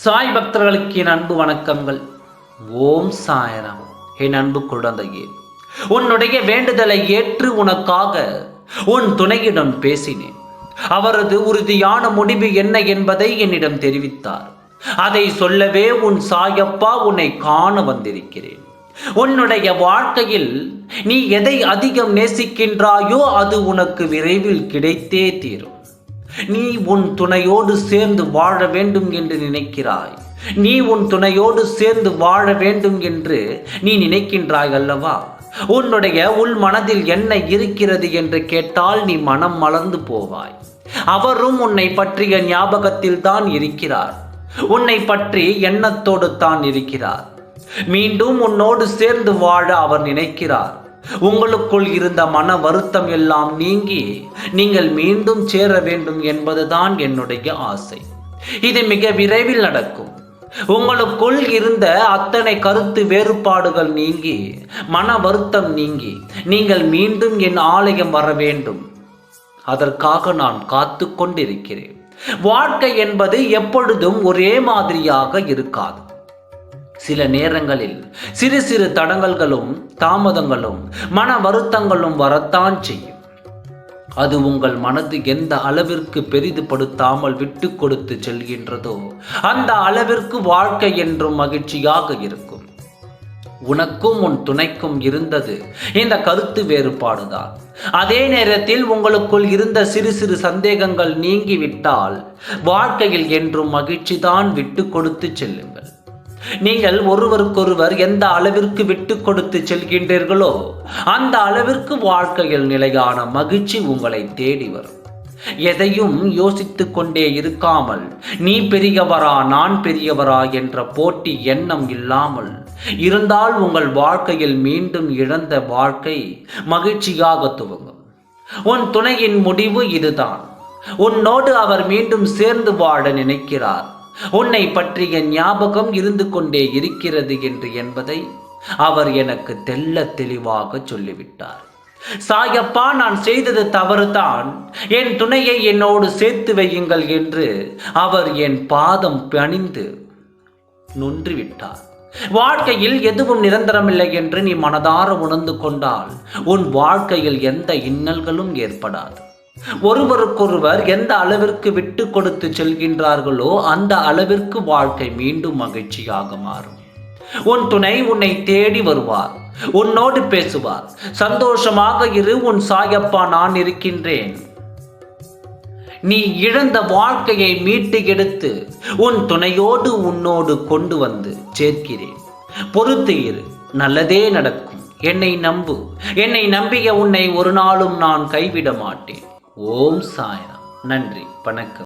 சாய் பக்தர்களுக்கு என் அன்பு வணக்கங்கள். ஓம் சாயராம். என் அன்பு குழந்தையே, உன்னுடைய வேண்டுதலை ஏற்று உனக்காக உன் துணையிடம் பேசினேன். அவரது உறுதியான முடிவு என்ன என்பதை என்னிடம் தெரிவித்தார். அதை சொல்லவே உன் சாயப்பா உன்னை காண வந்திருக்கிறேன். உன்னுடைய வாழ்க்கையில் நீ எதை அதிகம் நேசிக்கின்றாயோ அது உனக்கு விரைவில் கிடைத்தே தீரும். நீ உன் துணையோடு சேர்ந்து வாழ வேண்டும் என்று நினைக்கிறாய். நீ உன் துணையோடு சேர்ந்து வாழ வேண்டும் என்று நீ நினைக்கின்றாய் அல்லவா? உன்னுடைய உள் மனதில் என்ன இருக்கிறது என்று கேட்டால் நீ மனம் மலர்ந்து போவாய். அவரும் உன்னை பற்றிய ஞாபகத்தில் தான் இருக்கிறார். உன்னை பற்றி எண்ணத்தோடு தான் இருக்கிறார். மீண்டும் உன்னோடு சேர்ந்து வாழ அவர் நினைக்கிறார். உங்களுக்குள் இருந்த மன வருத்தம் எல்லாம் நீங்கி நீங்கள் மீண்டும் சேர வேண்டும் என்பதுதான் என்னுடைய ஆசை. இது மிக விரைவில் நடக்கும். உங்களுக்குள் இருந்த அத்தனை கருத்து வேறுபாடுகள் நீங்கி மன வருத்தம் நீங்கி நீங்கள் மீண்டும் என் ஆலயம் வர வேண்டும். அதற்காக நான் காத்து கொண்டிருக்கிறேன். வாழ்க்கை என்பது எப்பொழுதும் ஒரே மாதிரியாக இருக்காது. சில நேரங்களில் சிறு சிறு தடங்கல்களும் தாமதங்களும் மன வருத்தங்களும் வரத்தான் செய்யும். அது உங்கள் மனது எந்த அளவிற்கு பெரிதுபடுத்தாமல் விட்டு கொடுத்து செல்கின்றதோ அந்த அளவிற்கு வாழ்க்கை என்றும் மகிழ்ச்சியாக இருக்கும். உனக்கும் உன் துணைக்கும் இருந்தது இந்த கருத்து வேறுபாடுதான். அதே நேரத்தில் உங்களுக்குள் இருந்த சிறு சிறு சந்தேகங்கள் நீங்கிவிட்டால் வாழ்க்கையில் என்றும் மகிழ்ச்சி தான் விட்டு கொடுத்து செல்லுங்கள். நீங்கள் ஒருவருக்கொருவர் எந்த அளவிற்கு விட்டு கொடுத்து செல்கின்றீர்களோ அந்த அளவிற்கு வாழ்க்கையில் நிலையான மகிழ்ச்சி உங்களை தேடி வரும். எதையும் யோசித்து கொண்டே இருக்காமல் நீ பெரியவரா நான் பெரியவரா என்ற போட்டி எண்ணம் இல்லாமல் இருந்தால் உங்கள் வாழ்க்கையில் மீண்டும் இழந்த வாழ்க்கை மகிழ்ச்சியாக துவங்கும். உன் துணையின் முடிவு இதுதான். உன்னோடு அவர் மீண்டும் சேர்ந்து வாழ நினைக்கிறார். உன்னை பற்றிய ஞாபகம் இருந்து கொண்டே இருக்கிறது என்று என்பதை அவர் எனக்கு தெள்ள தெளிவாக சொல்லிவிட்டார். சாயப்பா, நான் செய்தது தவறுதான். என் துணையை என்னோடு சேர்த்து வையுங்கள் என்று அவர் என் பாதம் பணிந்து நொன்றிவிட்டார். வாழ்க்கையில் எதுவும் நிரந்தரமில்லை என்று நீ மனதார உணர்ந்து கொண்டால் உன் வாழ்க்கையில் எந்த இன்னல்களும் ஏற்படாது. ஒருவருக்கொருவர் எந்த அளவிற்கு விட்டு கொடுத்து செல்கின்றார்களோ அந்த அளவிற்கு வாழ்க்கை மீண்டும் மகிழ்ச்சியாக மாறும். உன் துணை உன்னை தேடி வருவார், உன்னோடு பேசுவார். சந்தோஷமாக இரு, உன் சாயப்பா நான் இருக்கின்றேன். நீ இழந்த வாழ்க்கையை மீட்டு எடுத்து உன் துணையோடு உன்னோடு கொண்டு வந்து சேர்க்கிறேன். பொறுத்து இரு, நல்லதே நடக்கும். என்னை நம்பு. என்னை நம்பிய உன்னை ஒரு நாளும் நான் கைவிட மாட்டேன். ஓம் சாய்ராம். நன்றி, வணக்கம்.